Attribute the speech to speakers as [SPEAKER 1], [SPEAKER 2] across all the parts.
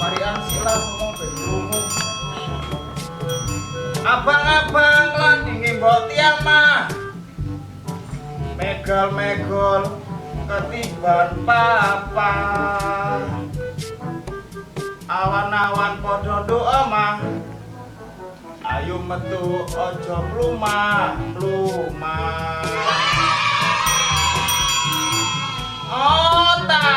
[SPEAKER 1] Marian silang ngomong benjurmu. Abang-abang landinge mbok tiang mah. Megol-megol ketiban papa. Awan-awan padha doa mah. Ayo metu aja plumah. Ota.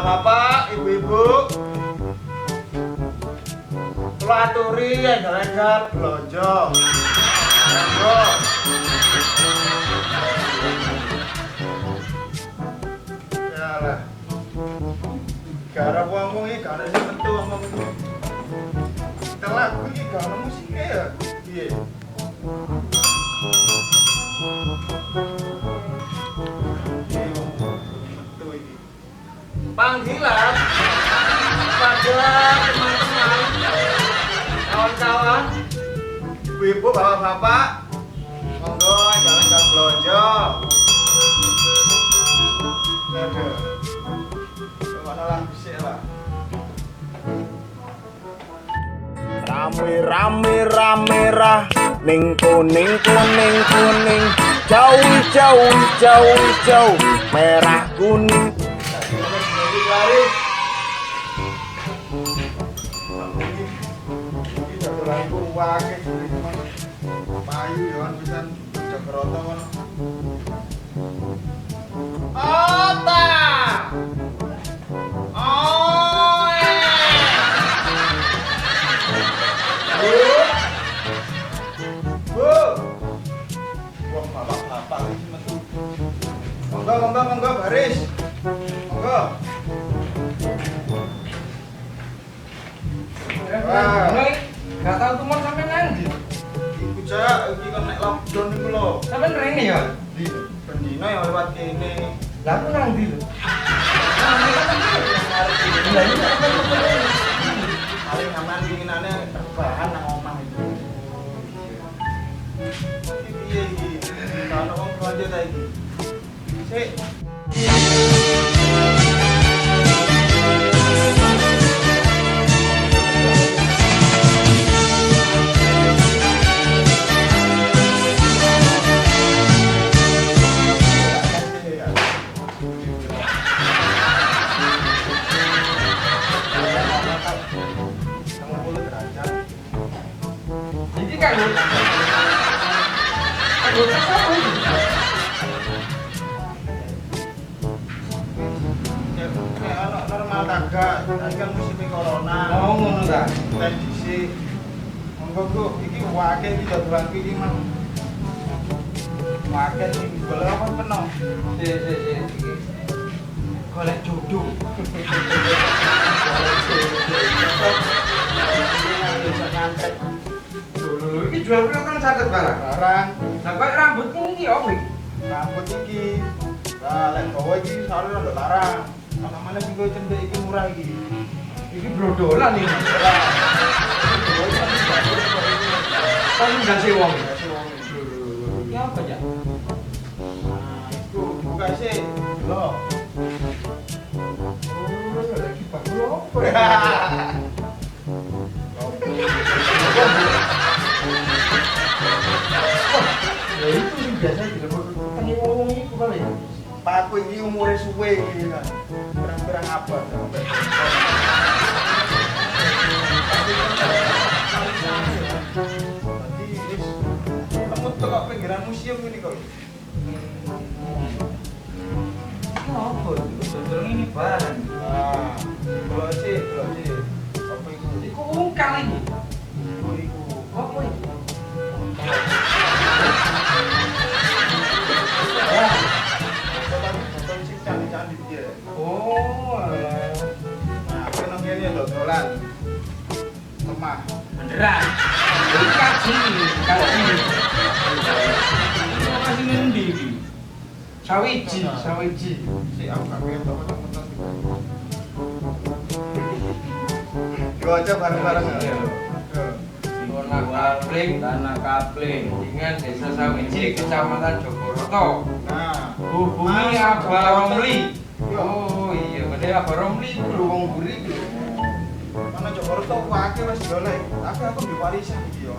[SPEAKER 1] Bapak, ibu-ibu, kula aturi enggal-enggal blonjo. Yalah. Gara wong iki gara sing metu omong iki. Telak iki gara musike ya. Piye? Panggilan pada teman-teman, kawan-kawan, ibu-ibu, bapak-bapak, monggo enggal-enggal blonjo. Aduh, mana lah bisik lah. Rame rah, ning kuning, jauh, merah kuning. Laris. Iki dodolanku akeh iki mah. Payu yo kan pisan Jakarta kan. Ota. Oh. Bu. Wong bapak-bapak iki metu. Monggo baris. Monggo.
[SPEAKER 2] Gak tau tuh mau sampe nanti.
[SPEAKER 1] Iku cak, iki kan nek lockdown iku lho.
[SPEAKER 2] Sampe rene ya?
[SPEAKER 1] Di pendino yang lewat kene.
[SPEAKER 2] Lah aku nanti lho.
[SPEAKER 1] Paling aman pinginane rebahan nang omah itu. Iki piye iki? Kan wong belanja ta iki. Sik.
[SPEAKER 2] Ini kan lho.
[SPEAKER 1] Normal kagak, kan musim corona.
[SPEAKER 2] Oh ngono ta.
[SPEAKER 1] Kondisi monggo iki wake iki dodolan iki mang. Wake iki golek apa peno?
[SPEAKER 2] Si. Golek jodoh. Dulu iki jual piro kan saged barang.
[SPEAKER 1] Barang
[SPEAKER 2] Lah kok rambut iki opo iki?
[SPEAKER 1] rambut iki. Lah lek bawa iki sare rada larang. Ana mana sing kowe cendek iki murah iki.
[SPEAKER 2] Iki brodolan iki. Kan ndak sewong. Iki apa ya?
[SPEAKER 1] Iku buka sih. Loh.
[SPEAKER 2] Oh, lagi bakul apa ya? Ya itu sih biasa dilebur tangi ngomong itu kali ya.
[SPEAKER 1] Pak aku iki umure suwe iki kan. Pirang-pirang abad sampai. Tadi wis ketemu teko pinggiran museum ini kok.
[SPEAKER 2] Apa itu? Dodol ini barang.
[SPEAKER 1] Ah, delok sih. Apa iku?
[SPEAKER 2] Iku ungkal ini.
[SPEAKER 1] Iku.
[SPEAKER 2] Apa itu?
[SPEAKER 1] Botol sing candi-candi dia.
[SPEAKER 2] Oh, alah.
[SPEAKER 1] Nah, kene ngene dodolan. Lemah.
[SPEAKER 2] Beneran. Jadi kaji. Ini kasih ngendi iki? Sawiji.
[SPEAKER 1] Si aku gak pengen tau cepetan. Yo aja bareng-bareng ya.
[SPEAKER 3] Tanah Kapling dengan Desa Sawiji, Kecamatan Jogoroto.
[SPEAKER 1] Nah,
[SPEAKER 3] Hubungi
[SPEAKER 1] Mas,
[SPEAKER 3] Abah Romli.
[SPEAKER 1] Yo.
[SPEAKER 3] Oh iya, berarti Abah Romli itu lho wong buri iki.
[SPEAKER 1] mana Jogoroto akeh wis golek. Tapi aku di warisan iki yo.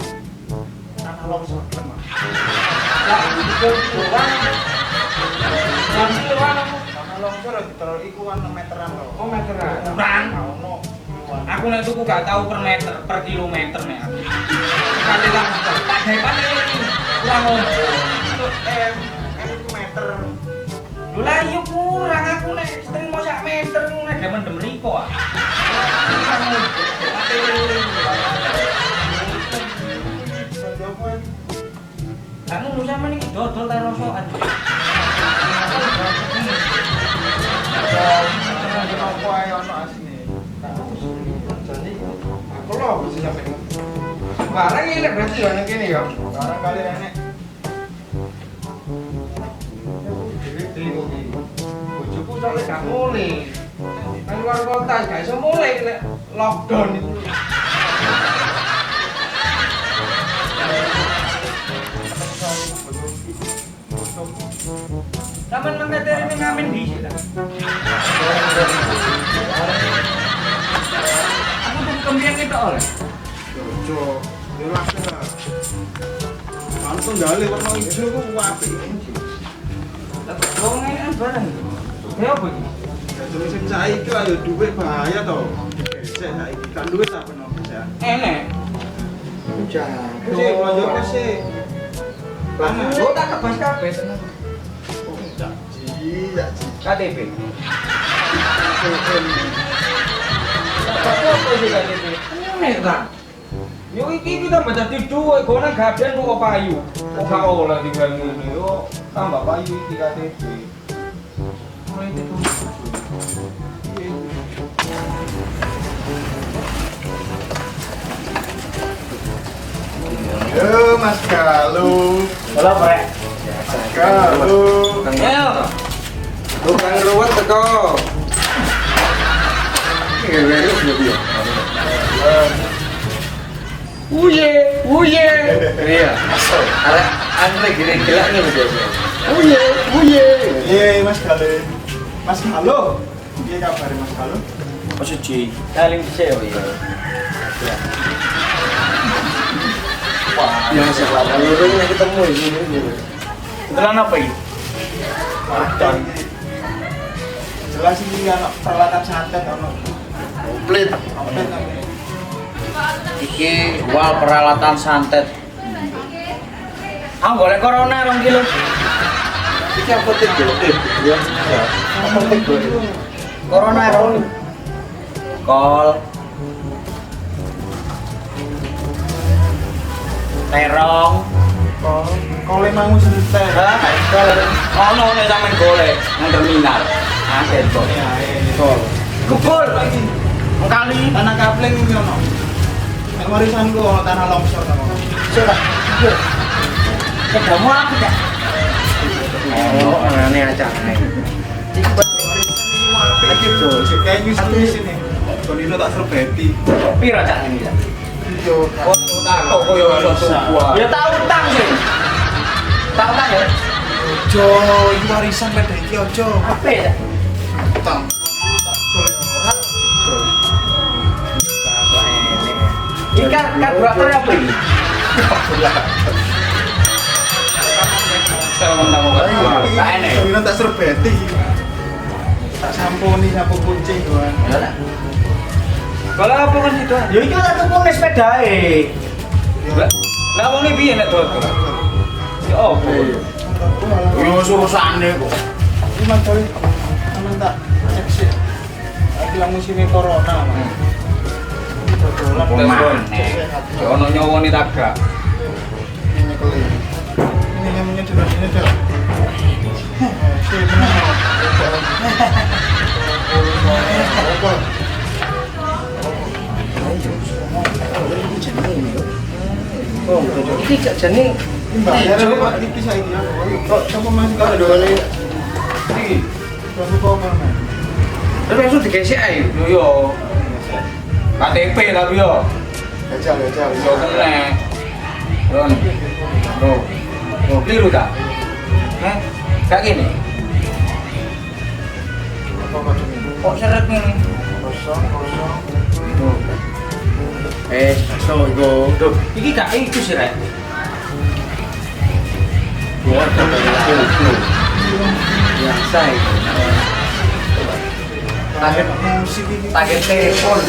[SPEAKER 1] Tanah longsor lemah.
[SPEAKER 3] Lah itu doang. Nanti doang.
[SPEAKER 1] Tanah longsor diterol iku 6 meteran lho.
[SPEAKER 3] Oh meteran.
[SPEAKER 4] Kurang.
[SPEAKER 1] Ono.
[SPEAKER 4] Aku nek tuku gak tahu per meter, per kilometer nek aku. Kate tak tak gawe ini. Kurang opo.
[SPEAKER 1] Itu meter.
[SPEAKER 4] Lho lah iya kurang aku nek setengah mau sak meter nek demen dem riko ah. Kurang opo. Kate Lah ngono sampe iki dodol ta rosokan.
[SPEAKER 1] Apa ae ono asine.
[SPEAKER 3] Jadi aku lho bisa sampe. Barang ini berarti ya nang kene ya.
[SPEAKER 1] Barang kali enek.
[SPEAKER 3] Bojoku soalnya gak mulai. Nang luar kota gak iso mulai nek lockdown itu.
[SPEAKER 4] Sampeyan nang katene ngamen dhisik ta. Aku tuh kembiang itu oleh.
[SPEAKER 1] Jojo, yo lah. Kan tunggale warna ijo ku apik.
[SPEAKER 4] Wong ngene bareng. Ya apa iki?
[SPEAKER 1] Ya terus sing saiki ayo dhuwit bahaya to. Gesek saiki kan dhuwit apa no bisa.
[SPEAKER 4] Enek.
[SPEAKER 1] Sik lonjok sik. Mana?
[SPEAKER 3] Lo tak kebas kabeh seneng.
[SPEAKER 1] Jaji.
[SPEAKER 3] KTP. Apa sih KTP? Enek ta. Yo iki kita baca dhuwit, gono gaben kok payu. Kok gak oleh digawe ngene yo tambah payu iki KTP. Mulai itu.
[SPEAKER 1] Yo Mas Galuh.
[SPEAKER 4] Halo, Prek.
[SPEAKER 1] Galuh.
[SPEAKER 4] Ayo.
[SPEAKER 3] Tukang ruwet teko. Uye. Iya. Arek antre gila-gila nih biasa. Uye.
[SPEAKER 1] Iya Mas Galuh. Mas Galuh. Piye kabar Mas Galuh?
[SPEAKER 4] Suci. Saling dhisik yo iya.
[SPEAKER 1] Wah,
[SPEAKER 3] Ya salah, lu ini ketemu ini.
[SPEAKER 4] Betulan apa iki?
[SPEAKER 1] Padang. Jelas ini anak peralatan santet ono.
[SPEAKER 3] Komplit.
[SPEAKER 1] Komplit tapi.
[SPEAKER 4] Iki wal peralatan santet. Ah golek corona 2 kilo.
[SPEAKER 3] Iki apotek lho. Ya. Apotek lho.
[SPEAKER 4] Corona ron. Kol. Terong.
[SPEAKER 1] Kole mangu sentet.
[SPEAKER 4] Hah? Ono nek sampean golek nang terminal. Aset kok.
[SPEAKER 1] Ya,
[SPEAKER 3] Kol.
[SPEAKER 4] Kukul. Kali
[SPEAKER 1] Tanah Kapling iki ono. Nek warisanku ono tanah longsor ta ono.
[SPEAKER 4] sudah. Kedamu aku ya.
[SPEAKER 3] Oh, aneh acane.
[SPEAKER 1] Iki tuh, kayak nyusul sini. Kondino tak serbeti.
[SPEAKER 4] Piro cak ini ya?
[SPEAKER 1] Yo,
[SPEAKER 3] Kok koyo ono sebuah.
[SPEAKER 4] Ya tak utang sih. Tak utang ya.
[SPEAKER 1] ojo, iki warisan pada iki ojo.
[SPEAKER 4] Apa ya?
[SPEAKER 1] Utang.
[SPEAKER 4] Ikan karburator apa ini? Kalau tamu tak enak.
[SPEAKER 1] Kondino tak serbeti. Tak sampuni sapu kucing doan.
[SPEAKER 4] Kalau apa kan itu? Ya itu tak tuku nih sepedae. Lah wong iki piye nek dodol? Ya opo? Yo urusane kok.
[SPEAKER 1] Ini mas Boy, temen tak cek sih. Lagi lah musimnya corona. Dodolan
[SPEAKER 4] Wes kon. Ya ono nyowone tagak.
[SPEAKER 1] ini kali. Ini namanya jelas ini dah. Oke,
[SPEAKER 3] Oh, iki gak jane
[SPEAKER 1] bayar Pak tipis saiki ya. Kok coba Mas kok doane.
[SPEAKER 3] iki.
[SPEAKER 1] Berapa kok mana?
[SPEAKER 3] Terus langsung digesek ae. Yo. KTP tapi yo.
[SPEAKER 1] Gajal.
[SPEAKER 3] Yo kena.
[SPEAKER 4] Ron. Tuh. Tuh, keliru tak? Gak gini?
[SPEAKER 1] Apa macam ini?
[SPEAKER 4] Kok seret nih?
[SPEAKER 1] Kosong.
[SPEAKER 4] Tuh. So itu. Tuh, ini gak itu sih, Rek.
[SPEAKER 1] Buat
[SPEAKER 4] Biasa itu. Target
[SPEAKER 1] musik ini.
[SPEAKER 4] target telepon.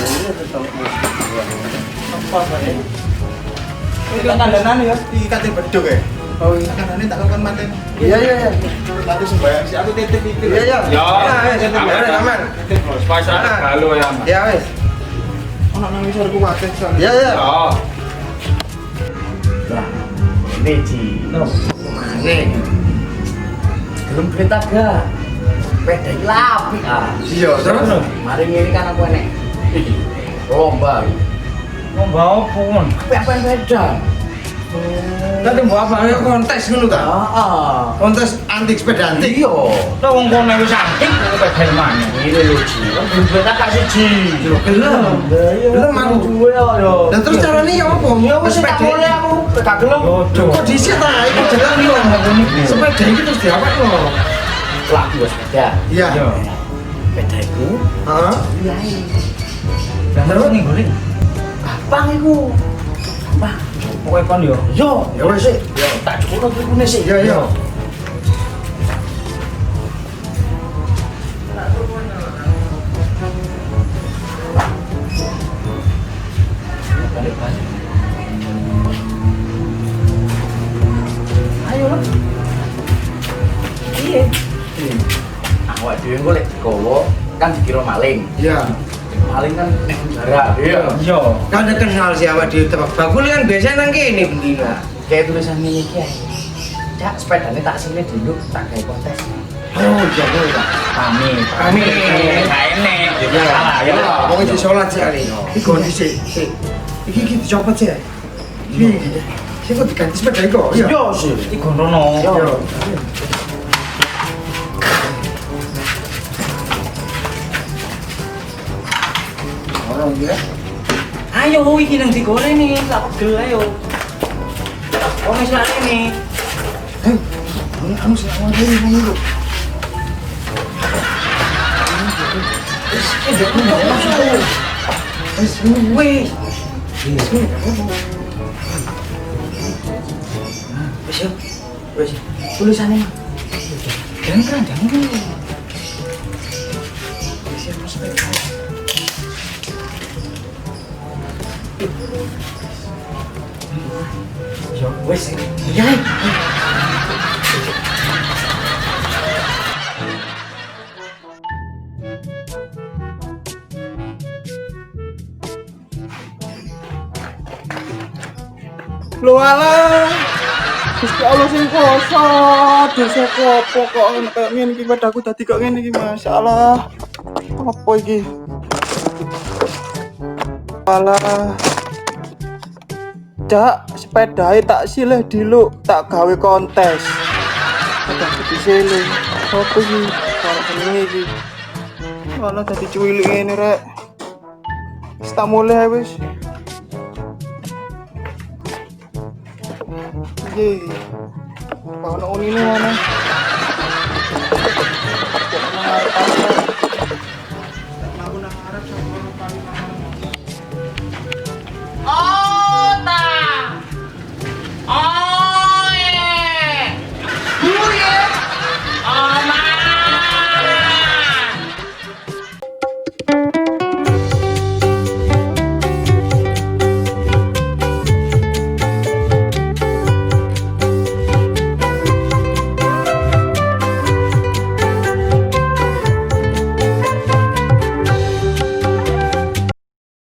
[SPEAKER 1] Apa tadi?
[SPEAKER 4] Ini kan kandanan ya.
[SPEAKER 1] Iki kate beduk ya. Oh, ini kan ini tak kan mati.
[SPEAKER 2] Iya.
[SPEAKER 1] Mati sembayang sih aku titip itu.
[SPEAKER 2] Iya.
[SPEAKER 3] Ya,
[SPEAKER 2] Aman.
[SPEAKER 3] Pasar kalau ya, Mas.
[SPEAKER 2] Ya wes.
[SPEAKER 1] Ono nang isor ku wae soalnya.
[SPEAKER 2] Ya.
[SPEAKER 3] Ya.
[SPEAKER 4] Nah, ini Ci. Mane. Belum kereta gak? Peda iki lapik ah.
[SPEAKER 2] Iya, terus?
[SPEAKER 4] Mari ngene kan aku enek. Iki. Lomba.
[SPEAKER 3] Lomba opo mon?
[SPEAKER 4] Apa beda?
[SPEAKER 2] Tadi mau apa? Ya kontes ngono ta?
[SPEAKER 4] Heeh.
[SPEAKER 2] Kontes antik sepeda antik.
[SPEAKER 4] Iya.
[SPEAKER 3] Lah wong kono wis antik kok pedal mana?
[SPEAKER 4] Ini lho Ci. Kan belum kereta kasih Ci.
[SPEAKER 2] Gelem. Gelem aku.
[SPEAKER 4] Duwe yo.
[SPEAKER 2] Dan terus caranya ya apa?
[SPEAKER 4] Ya wis tak boleh aku. Gak gelem.
[SPEAKER 2] Kok dhisik ta? Iku jalan yo. Sepeda iki terus diapet lho.
[SPEAKER 4] Lagi wis sepeda.
[SPEAKER 2] Iya.
[SPEAKER 4] Sepeda iku.
[SPEAKER 2] Heeh.
[SPEAKER 4] Lah terus ning golek. Gampang iku. Gampang.
[SPEAKER 3] Pokoke kon yo.
[SPEAKER 4] Yo,
[SPEAKER 2] Ya wes sih.
[SPEAKER 4] yo tak cukup kene sih.
[SPEAKER 2] Iya.
[SPEAKER 4] Balik. Ayo lah. Iya. Awak dhewe golek digowo kan dikira maling.
[SPEAKER 2] Iya.
[SPEAKER 4] Maling kan nek penjara. Iya.
[SPEAKER 3] Yo.
[SPEAKER 2] Kan ada kenal sih awak di tebak bakul kan biasanya nang kene bendina.
[SPEAKER 4] Kayak tulisan ini iki ae. Cak sepedane tak sini dulu tak gawe kontes.
[SPEAKER 2] Oh, iya iya.
[SPEAKER 4] Pamit. Gak enek.
[SPEAKER 2] Ya,
[SPEAKER 4] Salah ya.
[SPEAKER 2] Wong iki salat sih ari. Iki kondisi. Iki dicopot sih. Iki. Sing kok diganti sepeda iku. Iya.
[SPEAKER 4] Yo sih.
[SPEAKER 3] Iki gono.
[SPEAKER 2] Yo. Orang ya.
[SPEAKER 4] Ayo iki nang digoreng nih, tak pegel ayo. Wong wis lali nih.
[SPEAKER 2] Anu sih awak dhewe ngene lho.
[SPEAKER 4] Wis. Wis yo. Wis. Tulisannya. Jangan jangan. Yo, wis. Ya.
[SPEAKER 1] Lho alah. Gusti Allah sing kuasa, dosa apa kok kayak ngene iki padaku dadi kok ngene iki masalah. Apa iki? Alah. Cak, sepedae tak silih diluk, tak gawe kontes. Tak disilih. Apa iki? Karo ngene iki. Malah dadi cuwilik ngene rek. Wis tak mulai wis. Ye. Kalau ini mana?